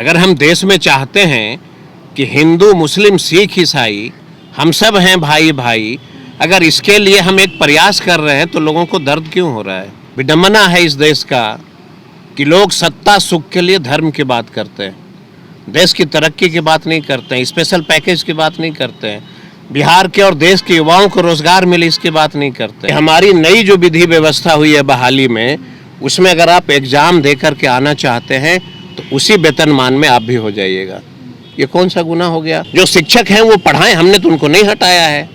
अगर हम देश में चाहते हैं कि हिंदू मुस्लिम सिख ईसाई हम सब हैं भाई भाई, अगर इसके लिए हम एक प्रयास कर रहे हैं तो लोगों को दर्द क्यों हो रहा है? विडंबना है इस देश का कि लोग सत्ता सुख के लिए धर्म की बात करते हैं, देश की तरक्की की बात नहीं करते हैं, स्पेशल पैकेज की बात नहीं करते हैं, बिहार के और देश के युवाओं को रोजगार मिले इसकी बात नहीं करते। हमारी नई जो विधि व्यवस्था हुई है बहाली में, उसमें अगर आप एग्जाम दे करके आना चाहते हैं तो उसी वेतनमान में आप भी हो जाइएगा। ये कौन सा गुनाह हो गया? जो शिक्षक हैं वो पढ़ाएं, हमने तो उनको नहीं हटाया है,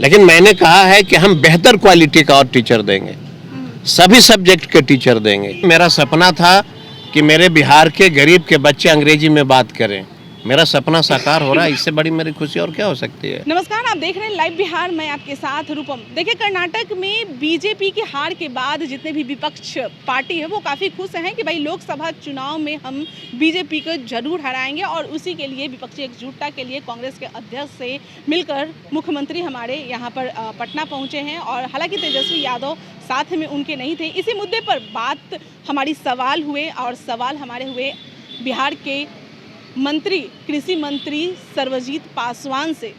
लेकिन मैंने कहा है कि हम बेहतर क्वालिटी का और टीचर देंगे, सभी सब्जेक्ट के टीचर देंगे। मेरा सपना था कि मेरे बिहार के गरीब के बच्चे अंग्रेजी में बात करें, मेरा सपना साकार हो रहा है, इससे बड़ी मेरी खुशी और क्या हो सकती है। नमस्कार, आप देख रहे हैं लाइव बिहार, मैं आपके साथ रूपम। देखिए, कर्नाटक में बीजेपी की हार के बाद जितने भी विपक्ष पार्टी है वो काफ़ी खुश हैं कि भाई लोकसभा चुनाव में हम बीजेपी को जरूर हराएंगे, और उसी के लिए विपक्षी एकजुटता के लिए कांग्रेस के अध्यक्ष से मिलकर मुख्यमंत्री हमारे यहाँ पर पटना पहुँचे हैं। और हालांकि तेजस्वी यादव साथ में उनके नहीं थे, इसी मुद्दे पर बात हमारी सवाल हुए, और सवाल हमारे हुए बिहार के मंत्री, कृषि मंत्री सर्वजीत पासवान से।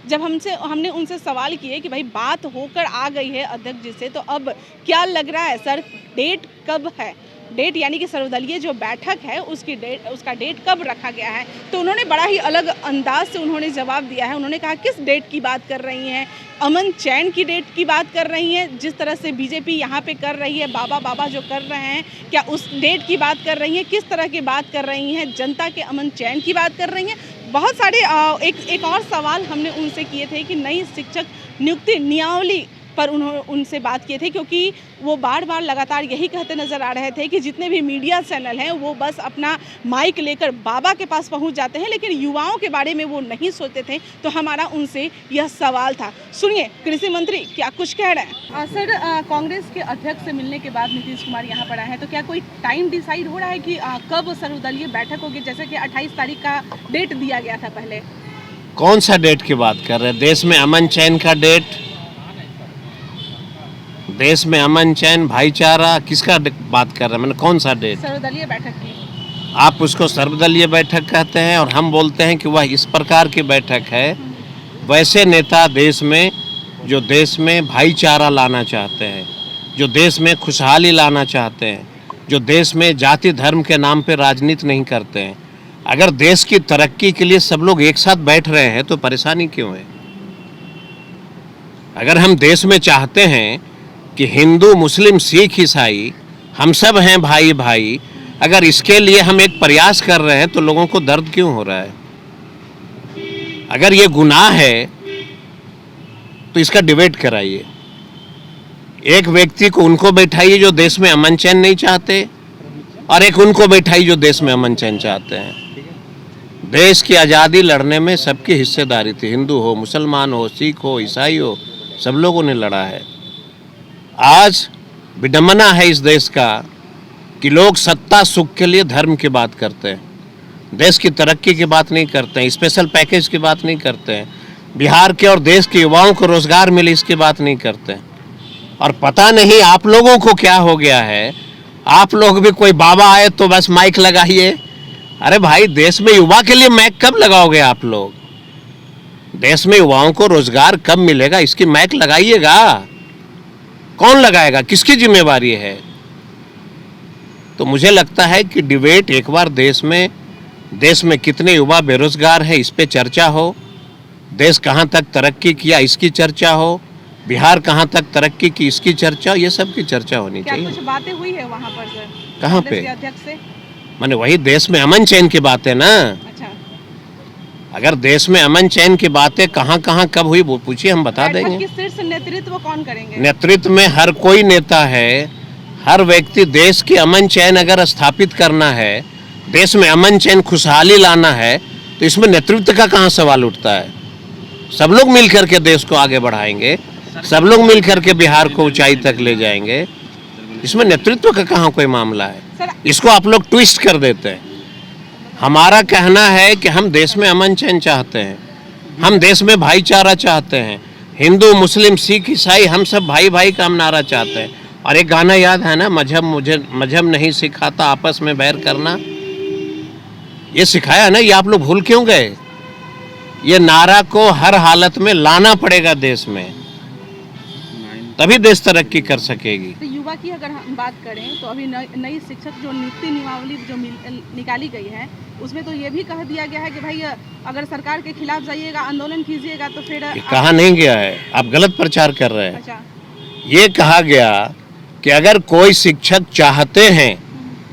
जब हमने उनसे सवाल किए कि भाई बात होकर आ गई है अध्यक्ष जी से, तो अब क्या लग रहा है सर, डेट कब है? डेट यानी कि सर्वदलीय जो बैठक है उसका डेट कब रखा गया है? तो उन्होंने बड़ा ही अलग अंदाज से उन्होंने जवाब दिया है। उन्होंने कहा किस डेट की बात कर रही हैं? अमन चैन की डेट की बात कर रही हैं? जिस तरह से बीजेपी यहाँ पे कर रही है, बाबा जो कर रहे हैं, क्या उस डेट की बात कर रही हैं? किस तरह की बात कर रही हैं? जनता के अमन चैन की बात कर रही हैं? बहुत सारे एक और सवाल हमने उनसे किए थे कि नई शिक्षक नियुक्ति नियमावली पर उनसे बात किए थे, क्योंकि वो बार बार लगातार यही कहते नज़र आ रहे थे कि जितने भी मीडिया चैनल हैं वो बस अपना माइक लेकर बाबा के पास पहुंच जाते हैं, लेकिन युवाओं के बारे में वो नहीं सोचते थे। तो हमारा उनसे यह सवाल था। सुनिए कृषि मंत्री क्या कुछ कह रहे हैं। सर, कांग्रेस के अध्यक्ष से मिलने के बाद नीतीश कुमार यहाँ पर आए हैं, तो क्या कोई टाइम डिसाइड हो रहा है कि कब सर्वदलीय बैठक होगी? जैसे कि 28 तारीख का डेट दिया गया था पहले। कौन सा डेट की बात कर रहे हैं? देश में अमन चैन का डेट, देश में अमन चैन भाईचारा किसका बात कर रहे हैं? मैंने कौन सा डेट? सर्वदलीय बैठक की। आप उसको सर्वदलीय बैठक कहते हैं और हम बोलते हैं कि वह इस प्रकार की बैठक है। वैसे नेता देश में, जो देश में भाईचारा लाना चाहते हैं, जो देश में खुशहाली लाना चाहते हैं, जो देश में जाति धर्म के नाम पे राजनीति नहीं करते हैं, अगर देश की तरक्की के लिए सब लोग एक साथ बैठ रहे हैं तो परेशानी क्यों है? अगर हम देश में चाहते हैं कि हिंदू मुस्लिम सिख ईसाई हम सब हैं भाई भाई, अगर इसके लिए हम एक प्रयास कर रहे हैं तो लोगों को दर्द क्यों हो रहा है? अगर ये गुनाह है तो इसका डिबेट कराइए। एक व्यक्ति को उनको बैठाइए जो देश में अमन चैन नहीं चाहते, और एक उनको बैठाइए जो देश में अमन चैन चाहते हैं। देश की आज़ादी लड़ने में सबकी हिस्सेदारी थी, हिंदू हो, मुसलमान हो, सिख हो, ईसाई हो, सब लोगों ने लड़ा है। आज विडंबना है इस देश का कि लोग सत्ता सुख के लिए धर्म की बात करते हैं, देश की तरक्की की बात नहीं करते हैं, स्पेशल पैकेज की बात नहीं करते हैं, बिहार के और देश के युवाओं को रोजगार मिले इसकी बात नहीं करते हैं। और पता नहीं आप लोगों को क्या हो गया है, आप लोग भी कोई बाबा आए तो बस माइक लगाइए। अरे भाई, देश में युवा के लिए माइक कब लगाओगे आप लोग? देश में युवाओं को रोजगार कब मिलेगा इसकी माइक लगाइएगा। कौन लगाएगा? किसकी जिम्मेवारी है? तो मुझे लगता है कि डिबेट एक बार देश में कितने युवा बेरोजगार है इस पे चर्चा हो, देश कहाँ तक तरक्की किया इसकी चर्चा हो, बिहार कहाँ तक तरक्की की इसकी चर्चा, ये सब की चर्चा होनी चाहिए। क्या कुछ बातें हुई है वहाँ पर सर? कहाँ पे? अध्यक्ष से माने वही देश में अमन चैन की बात है ना। अच्छा, अगर देश में अमन चैन की बातें कहाँ कब हुई वो पूछिए, हम बता देंगे। बैठक की शीर्ष नेतृत्व कौन करेंगे? नेतृत्व में हर कोई नेता है, हर व्यक्ति। देश की अमन चैन अगर स्थापित करना है, देश में अमन चैन खुशहाली लाना है, तो इसमें नेतृत्व का कहाँ सवाल उठता है? सब लोग मिलकर के देश को आगे बढ़ाएंगे, सब लोग मिलकर के बिहार को ऊंचाई तक ले जाएंगे। इसमें नेतृत्व का कहाँ कोई मामला है? इसको आप लोग ट्विस्ट कर देते हैं। हमारा कहना है कि हम देश में अमन चैन चाहते हैं, हम देश में भाईचारा चाहते हैं, हिंदू मुस्लिम सिख ईसाई हम सब भाई भाई का हम नारा चाहते हैं। और एक गाना याद है ना, मजहब नहीं सिखाता आपस में बैर करना। ये सिखाया ना, ये आप लोग भूल क्यों गए? ये नारा को हर हालत में लाना पड़ेगा देश में, तभी देश तरक्की कर सकेगी। तो युवा की अगर हम बात करें तो अभी नई शिक्षक जो नियुक्ति नियमावली जो निकाली गई है उसमें तो ये भी कह दिया गया है कि भाई अगर सरकार के खिलाफ जाइएगा, आंदोलन कीजिएगा तो फिर कहा नहीं गया है, आप गलत प्रचार कर रहे हैं। अच्छा, ये कहा गया कि अगर कोई शिक्षक चाहते हैं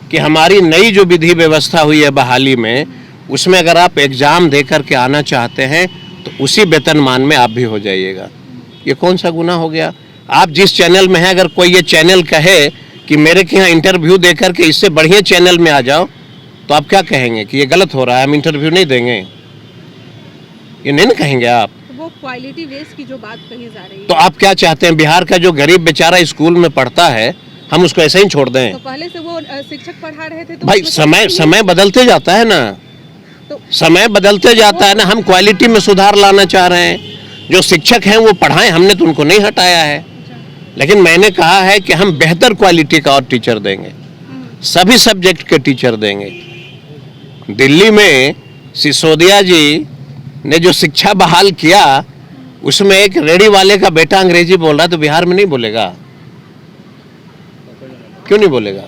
कि हमारी नई जो विधि व्यवस्था हुई है बहाली में, उसमें अगर आप एग्जाम दे करके आना चाहते हैं तो उसी वेतनमान में आप भी हो जाइएगा। ये कौन सा गुनाह हो गया? आप जिस चैनल में हैं, अगर कोई ये चैनल कहे कि मेरे के यहाँ इंटरव्यू दे करके इससे बढ़िया चैनल में आ जाओ, तो आप क्या कहेंगे कि ये गलत हो रहा है, हम इंटरव्यू नहीं देंगे? ये नहीं ना कहेंगे आप। तो वो क्वालिटी बेस की जो बात कही जा रही है, तो आप क्या चाहते हैं? बिहार का जो गरीब बेचारा स्कूल में पढ़ता है, हम उसको ऐसे ही छोड़ दें? तो पहले से वो शिक्षक पढ़ा रहे थे तो भाई समय बदलते जाता है ना, तो समय बदलते जाता है ना। हम क्वालिटी में सुधार लाना चाह रहे हैं। जो शिक्षक हैं वो पढ़ाएं, हमने तो उनको नहीं हटाया है, लेकिन मैंने कहा है कि हम बेहतर क्वालिटी का और टीचर देंगे, सभी सब्जेक्ट के टीचर देंगे। दिल्ली में सिसोदिया जी ने जो शिक्षा बहाल किया, उसमें एक रेडी वाले का बेटा अंग्रेजी बोल रहा है, तो बिहार में नहीं बोलेगा? क्यों नहीं बोलेगा?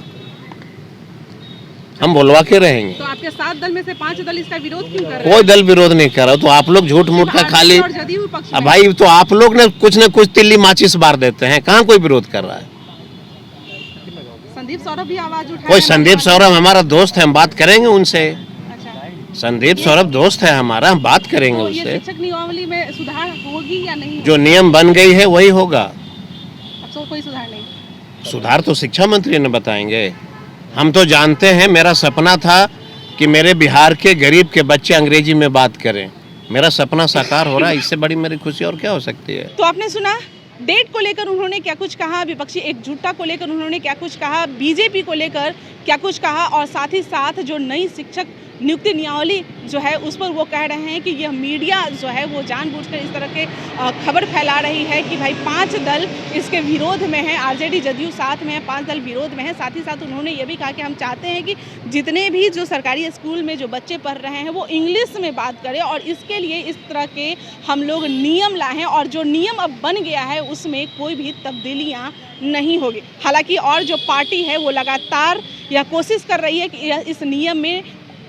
हम बोलवा के रहेंगे। तो आपके 7 दल में से 5 दल इसका विरोध क्यों कर रहे हैं? कोई दल विरोध नहीं कर रहा, तो आप लोग झूठ मूठ का खाली। अब भाई तो आप लोग ने कुछ न कुछ तिल्ली माचिस बार देते हैं, कहाँ कोई विरोध कर रहा है? संदीप सौरभ भी आवाज उठाया। कोई संदीप सौरभ हमारा दोस्त है, हम बात करेंगे उनसे। अच्छा, संदीप सौरभ दोस्त है हमारा, हम बात करेंगे तो ये उससे। शिक्षक नियमावली में सुधार होगी या नहीं? जो नियम बन गई है वही होगा। अब तो कोई सुधार नहीं। सुधार तो शिक्षा मंत्री ने बताएंगे। हम तो जानते हैं, मेरा सपना था कि मेरे बिहार के गरीब के बच्चे अंग्रेजी में बात करें। मेरा सपना साकार हो रहा है, इससे बड़ी मेरी खुशी और क्या हो सकती है? तो आपने सुना डेट को लेकर उन्होंने क्या कुछ कहा, विपक्षी एकजुटता को लेकर उन्होंने क्या कुछ कहा, बीजेपी को लेकर क्या कुछ कहा, और साथ ही साथ जो नई शिक्षक नियुक्ति नियमावली जो है उस पर वो कह रहे हैं कि यह मीडिया जो है वो जानबूझकर इस तरह के खबर फैला रही है कि भाई 5 दल इसके विरोध में हैं, आरजेडी जदयू साथ में है, 5 दल विरोध में हैं। साथ ही साथ उन्होंने ये भी कहा कि हम चाहते हैं कि जितने भी जो सरकारी स्कूल में जो बच्चे पढ़ रहे हैं वो इंग्लिश में बात करें, और इसके लिए इस तरह के हम लोग नियम लाए हैं, और जो नियम अब बन गया है उसमें कोई भी तब्दीलियाँ नहीं होगी। हालांकि और जो पार्टी है वो लगातार यह कोशिश कर रही है कि इस नियम में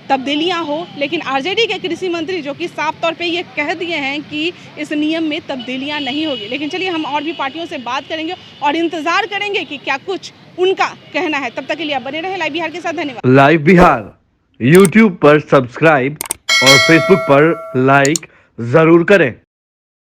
तब्दीलियां हो, लेकिन आरजेडी के कृषि मंत्री जो कि साफ तौर पे ये कह दिए हैं कि इस नियम में तब्दीलियां नहीं होगी। लेकिन चलिए हम और भी पार्टियों से बात करेंगे और इंतजार करेंगे कि क्या कुछ उनका कहना है। तब तक के लिए आप बने रहे लाइव बिहार के साथ। धन्यवाद। लाइव बिहार यूट्यूब पर सब्सक्राइब और फेसबुक पर लाइक जरूर करें।